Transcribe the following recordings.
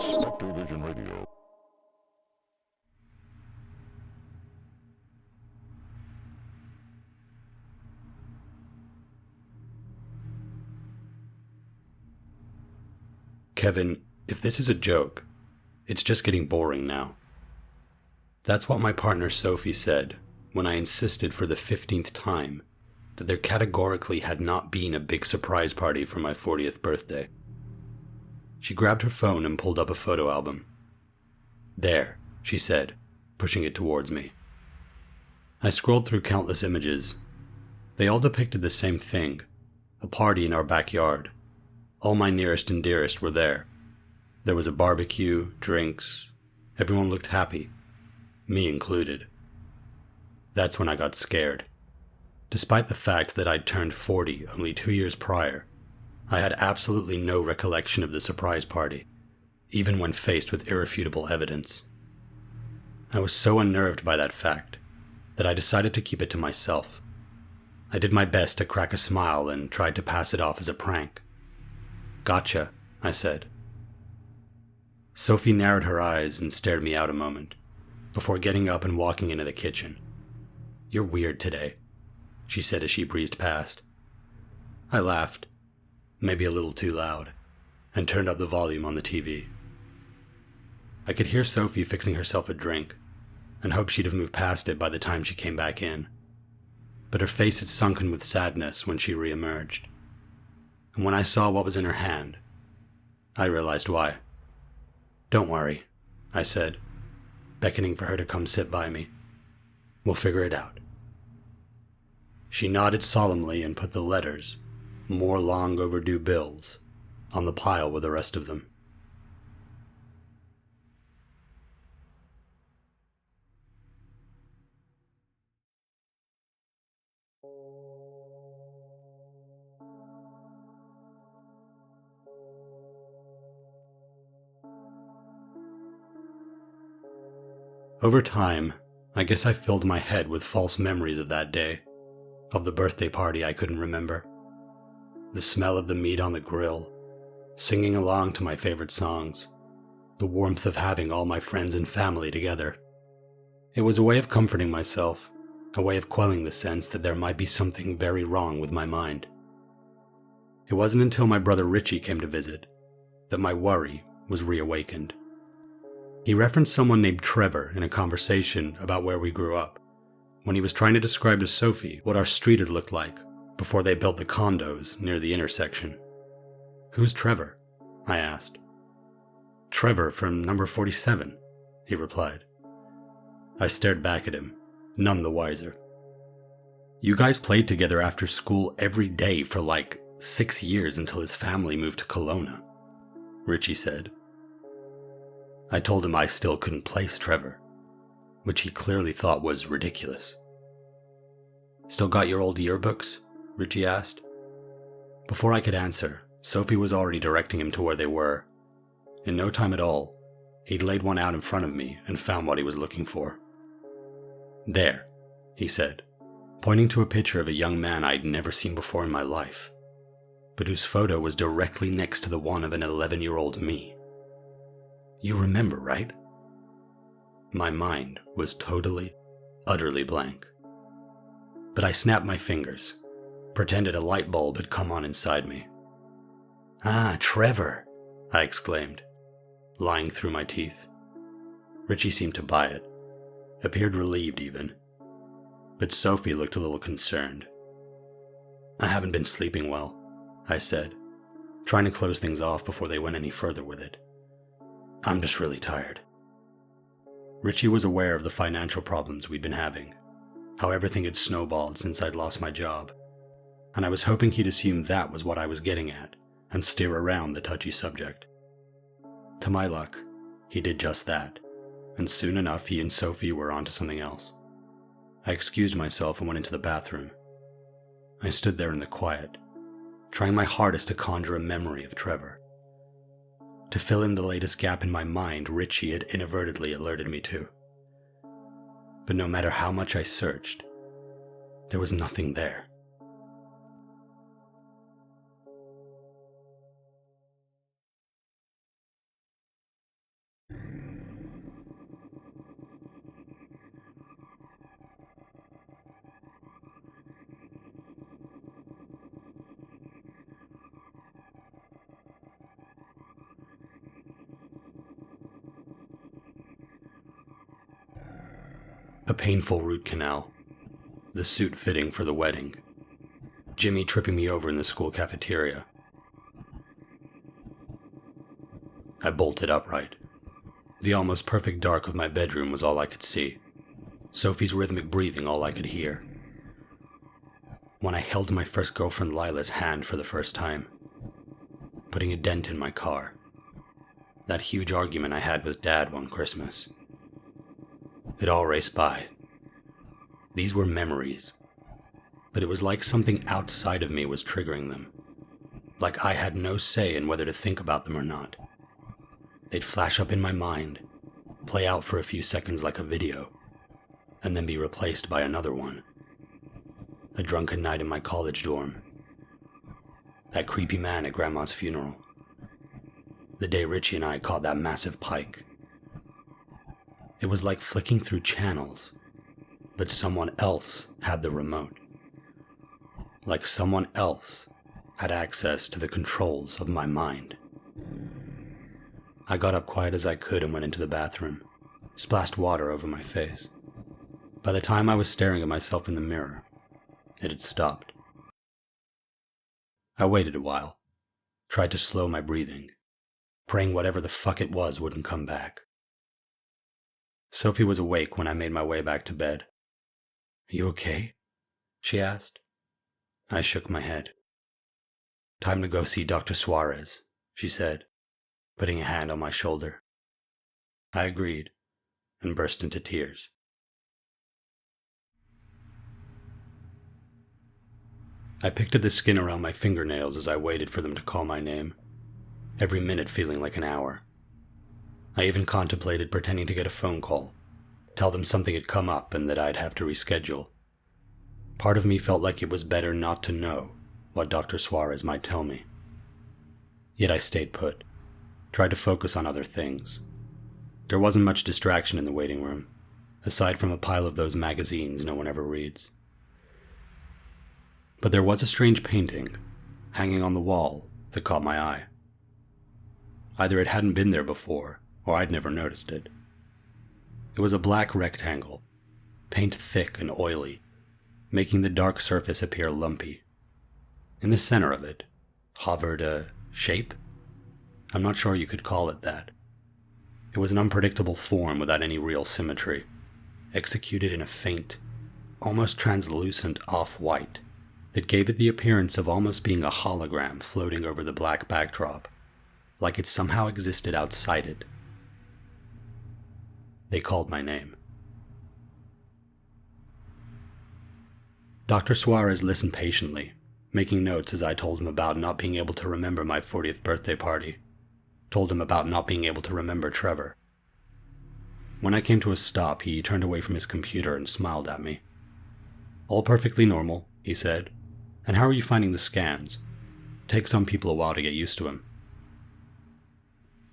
Spectrovision Radio. Kevin, if this is a joke, it's just getting boring now. That's what my partner Sophie said when I insisted for the 15th time that there categorically had not been a big surprise party for my 40th birthday. She grabbed her phone and pulled up a photo album. "There," she said, pushing it towards me. I scrolled through countless images. They all depicted the same thing, a party in our backyard. All my nearest and dearest were there. There was a barbecue, drinks. Everyone looked happy, me included. That's when I got scared. Despite the fact that I'd turned 40 only 2 years prior, I had absolutely no recollection of the surprise party, even when faced with irrefutable evidence. I was so unnerved by that fact that I decided to keep it to myself. I did my best to crack a smile and tried to pass it off as a prank. "Gotcha," I said. Sophie narrowed her eyes and stared me out a moment, before getting up and walking into the kitchen. "You're weird today," she said as she breezed past. I laughed, maybe a little too loud, and turned up the volume on the TV. I could hear Sophie fixing herself a drink, and hoped she'd have moved past it by the time she came back in. But her face had sunken with sadness when she re-emerged. And when I saw what was in her hand, I realized why. "Don't worry," I said, beckoning for her to come sit by me. "We'll figure it out." She nodded solemnly and put the letters, more long overdue bills, on the pile with the rest of them. Over time, I guess I filled my head with false memories of that day, of the birthday party I couldn't remember, the smell of the meat on the grill, singing along to my favorite songs, the warmth of having all my friends and family together. It was a way of comforting myself, a way of quelling the sense that there might be something very wrong with my mind. It wasn't until my brother Richie came to visit that my worry was reawakened. He referenced someone named Trevor in a conversation about where we grew up, when he was trying to describe to Sophie what our street had looked like before they built the condos near the intersection. "Who's Trevor?" I asked. "Trevor from number 47, he replied. I stared back at him, none the wiser. "You guys played together after school every day for like 6 years until his family moved to Kelowna," Richie said. I told him I still couldn't place Trevor, which he clearly thought was ridiculous. "Still got your old yearbooks?" Richie asked. Before I could answer, Sophie was already directing him to where they were. In no time at all, he'd laid one out in front of me and found what he was looking for. "There," he said, pointing to a picture of a young man I'd never seen before in my life, but whose photo was directly next to the one of an 11-year-old me. "You remember, right?" My mind was totally, utterly blank. But I snapped my fingers, pretended a light bulb had come on inside me. "Ah, Trevor," I exclaimed, lying through my teeth. Richie seemed to buy it, appeared relieved even. But Sophie looked a little concerned. "I haven't been sleeping well," I said, trying to close things off before they went any further with it. "I'm just really tired." Richie was aware of the financial problems we'd been having, how everything had snowballed since I'd lost my job, and I was hoping he'd assume that was what I was getting at and steer around the touchy subject. To my luck, he did just that, and soon enough he and Sophie were onto something else. I excused myself and went into the bathroom. I stood there in the quiet, trying my hardest to conjure a memory of Trevor, to fill in the latest gap in my mind Richie had inadvertently alerted me to. But no matter how much I searched, there was nothing there. A painful root canal. The suit fitting for the wedding. Jimmy tripping me over in the school cafeteria. I bolted upright. The almost perfect dark of my bedroom was all I could see. Sophie's rhythmic breathing all I could hear. When I held my first girlfriend Lila's hand for the first time, putting a dent in my car. That huge argument I had with Dad one Christmas. It all raced by. These were memories, but it was like something outside of me was triggering them. Like I had no say in whether to think about them or not. They'd flash up in my mind, play out for a few seconds like a video, and then be replaced by another one. A drunken night in my college dorm. That creepy man at Grandma's funeral. The day Richie and I caught that massive pike. It was like flicking through channels, but someone else had the remote. Like someone else had access to the controls of my mind. I got up quiet as I could and went into the bathroom, splashed water over my face. By the time I was staring at myself in the mirror, it had stopped. I waited a while, tried to slow my breathing, praying whatever the fuck it was wouldn't come back. Sophie was awake when I made my way back to bed. "Are you okay?" she asked. I shook my head. "Time to go see Dr. Suarez," she said, putting a hand on my shoulder. I agreed and burst into tears. I picked at the skin around my fingernails as I waited for them to call my name, every minute feeling like an hour. I even contemplated pretending to get a phone call, tell them something had come up and that I'd have to reschedule. Part of me felt like it was better not to know what Dr. Suarez might tell me. Yet I stayed put, tried to focus on other things. There wasn't much distraction in the waiting room, aside from a pile of those magazines no one ever reads. But there was a strange painting, hanging on the wall, that caught my eye. Either it hadn't been there before, or I'd never noticed it. It was a black rectangle, paint thick and oily, making the dark surface appear lumpy. In the center of it hovered a shape? I'm not sure you could call it that. It was an unpredictable form without any real symmetry, executed in a faint, almost translucent off-white that gave it the appearance of almost being a hologram floating over the black backdrop, like it somehow existed outside it. They called my name. Dr. Suarez listened patiently, making notes as I told him about not being able to remember my 40th birthday party, told him about not being able to remember Trevor. When I came to a stop, he turned away from his computer and smiled at me. "All perfectly normal," he said. "And how are you finding the scans? Takes some people a while to get used to him."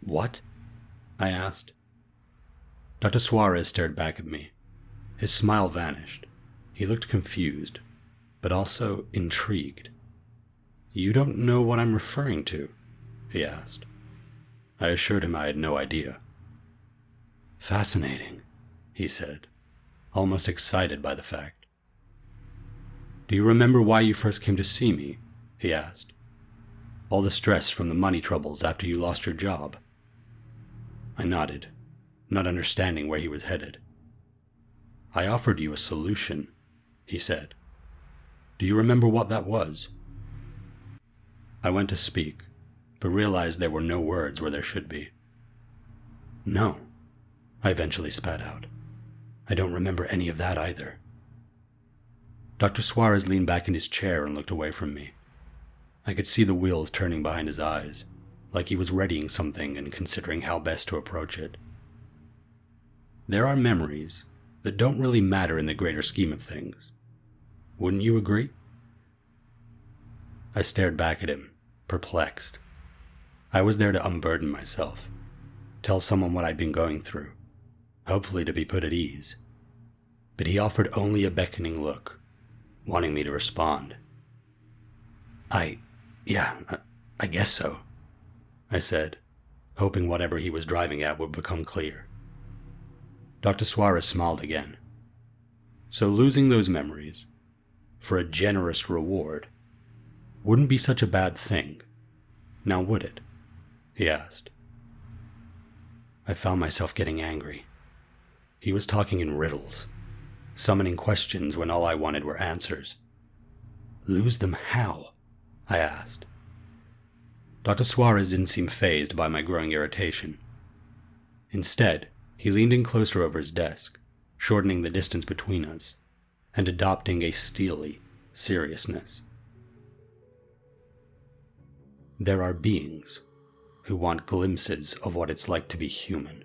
"What?" I asked. Dr. Suarez stared back at me. His smile vanished. He looked confused, but also intrigued. "You don't know what I'm referring to?" he asked. I assured him I had no idea. "Fascinating," he said, almost excited by the fact. "Do you remember why you first came to see me?" he asked. "All the stress from the money troubles after you lost your job?" I nodded, not understanding where he was headed. "I offered you a solution," he said. "Do you remember what that was?" I went to speak, but realized there were no words where there should be. "No," I eventually spat out. "I don't remember any of that either." Dr. Suarez leaned back in his chair and looked away from me. I could see the wheels turning behind his eyes, like he was readying something and considering how best to approach it. There are memories that don't really matter in the greater scheme of things. Wouldn't you agree? I stared back at him, perplexed. I was there to unburden myself, tell someone what I'd been going through, hopefully to be put at ease. But he offered only a beckoning look, wanting me to respond. I guess so," I said, hoping whatever he was driving at would become clear. Dr. Suarez smiled again, So losing those memories, for a generous reward, wouldn't be such a bad thing, now would it? He asked. I found myself getting angry. He was talking in riddles, summoning questions when all I wanted were answers. Lose them how? I asked. Dr. Suarez didn't seem fazed by my growing irritation. Instead, he leaned in closer over his desk, shortening the distance between us, and adopting a steely seriousness. There are beings who want glimpses of what it's like to be human,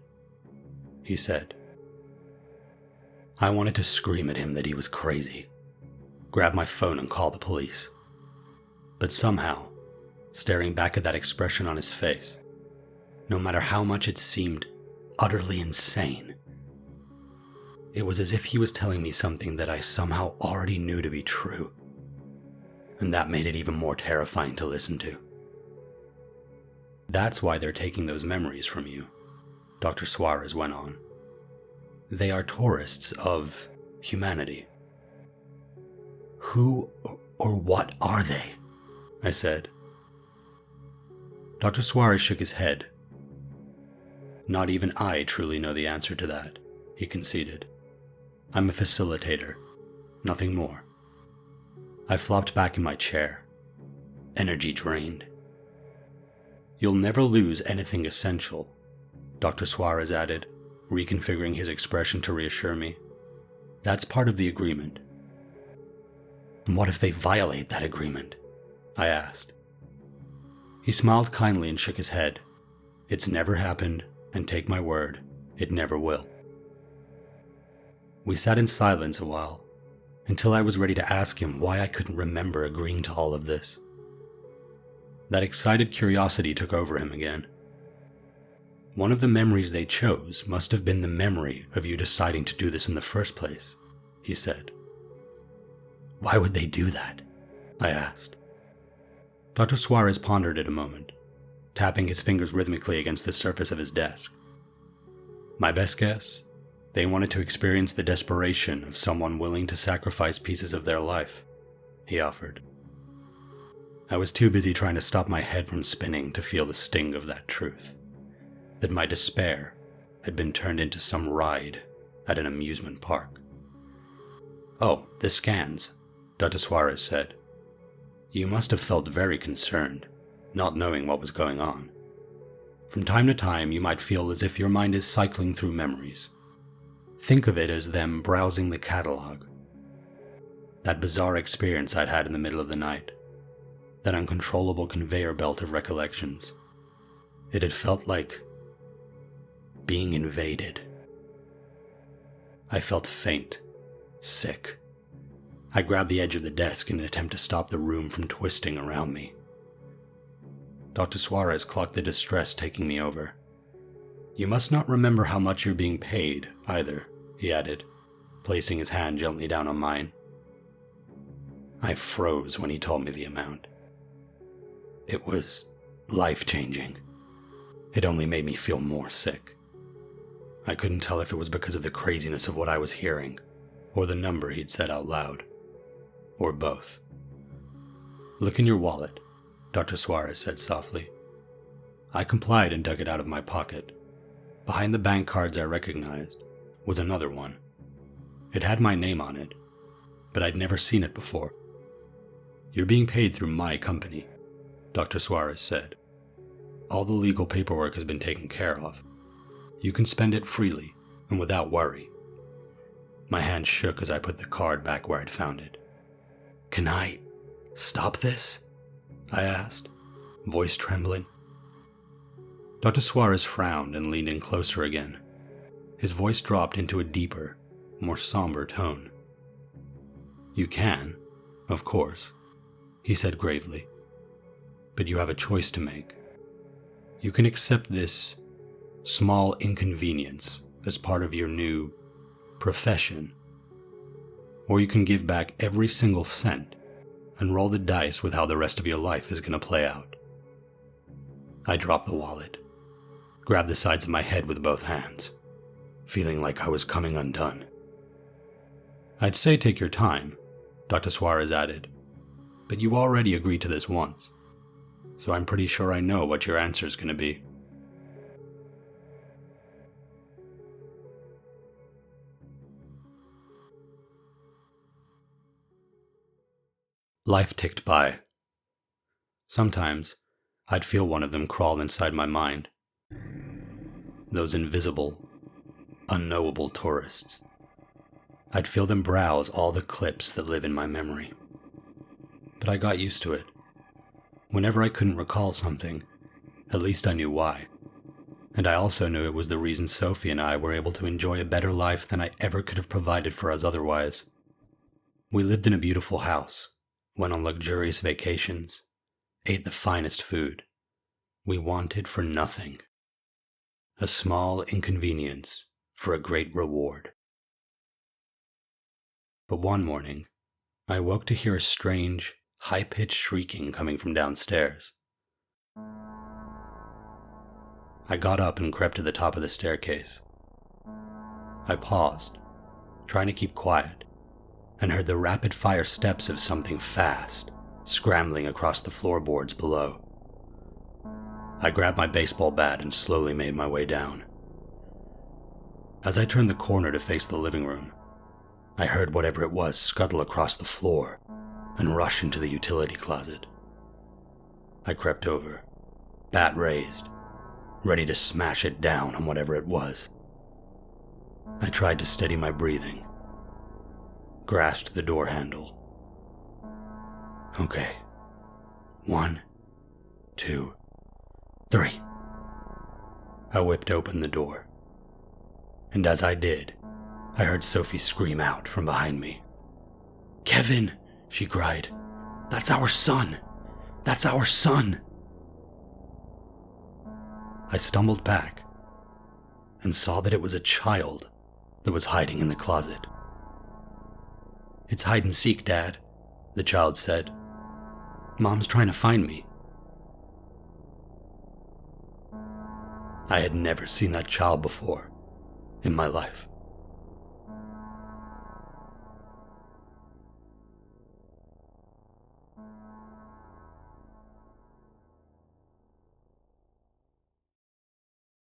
he said. I wanted to scream at him that he was crazy, grab my phone and call the police. But somehow, staring back at that expression on his face, no matter how much it seemed utterly insane, it was as if he was telling me something that I somehow already knew to be true, and that made it even more terrifying to listen to. That's why they're taking those memories from you, Dr. Suarez went on. They are tourists of humanity. Who or what are they? I said. Dr. Suarez shook his head. Not even I truly know the answer to that, he conceded. I'm a facilitator, nothing more. I flopped back in my chair, energy drained. You'll never lose anything essential, Dr. Suarez added, reconfiguring his expression to reassure me. That's part of the agreement. And what if they violate that agreement? I asked. He smiled kindly and shook his head. It's never happened, and take my word, it never will. We sat in silence a while, until I was ready to ask him why I couldn't remember agreeing to all of this. That excited curiosity took over him again. One of the memories they chose must have been the memory of you deciding to do this in the first place, he said. Why would they do that? I asked. Dr. Suarez pondered it a moment, tapping his fingers rhythmically against the surface of his desk. My best guess? They wanted to experience the desperation of someone willing to sacrifice pieces of their life, he offered. I was too busy trying to stop my head from spinning to feel the sting of that truth, that my despair had been turned into some ride at an amusement park. Oh, the scans, Dr. Suarez said. You must have felt very concerned, not knowing what was going on. From time to time, you might feel as if your mind is cycling through memories. Think of it as them browsing the catalog. That bizarre experience I'd had in the middle of the night. That uncontrollable conveyor belt of recollections. It had felt like being invaded. I felt faint, sick. I grabbed the edge of the desk in an attempt to stop the room from twisting around me. Dr. Suarez clocked the distress taking me over. You must not remember how much you're being paid, either, he added, placing his hand gently down on mine. I froze when he told me the amount. It was life-changing. It only made me feel more sick. I couldn't tell if it was because of the craziness of what I was hearing, or the number he'd said out loud, or both. Look in your wallet, Dr. Suarez said softly. I complied and dug it out of my pocket. Behind the bank cards I recognized was another one. It had my name on it, but I'd never seen it before. You're being paid through my company, Dr. Suarez said. All the legal paperwork has been taken care of. You can spend it freely and without worry. My hand shook as I put the card back where I'd found it. Can I stop this? I asked, voice trembling. Dr. Suarez frowned and leaned in closer again. His voice dropped into a deeper, more somber tone. You can, of course, he said gravely. But you have a choice to make. You can accept this small inconvenience as part of your new profession, or you can give back every single cent and roll the dice with how the rest of your life is going to play out. I dropped the wallet, grabbed the sides of my head with both hands, feeling like I was coming undone. I'd say take your time, Dr. Suarez added, but you already agreed to this once, so I'm pretty sure I know what your answer's gonna be. Life ticked by. Sometimes, I'd feel one of them crawl inside my mind. Those invisible, unknowable tourists. I'd feel them browse all the clips that live in my memory. But I got used to it. Whenever I couldn't recall something, at least I knew why. And I also knew it was the reason Sophie and I were able to enjoy a better life than I ever could have provided for us otherwise. We lived in a beautiful house, went on luxurious vacations, ate the finest food. We wanted for nothing. A small inconvenience for a great reward. But one morning, I awoke to hear a strange, high-pitched shrieking coming from downstairs. I got up and crept to the top of the staircase. I paused, trying to keep quiet, and heard the rapid-fire steps of something fast, scrambling across the floorboards below. I grabbed my baseball bat and slowly made my way down. As I turned the corner to face the living room, I heard whatever it was scuttle across the floor and rush into the utility closet. I crept over, bat raised, ready to smash it down on whatever it was. I tried to steady my breathing, grasped the door handle. Okay. 1, 2, 3. I whipped open the door, and as I did, I heard Sophie scream out from behind me. "Kevin!" she cried. "That's our son! That's our son!" I stumbled back and saw that it was a child that was hiding in the closet. "It's hide and seek, Dad," the child said. "Mom's trying to find me." I had never seen that child before in my life.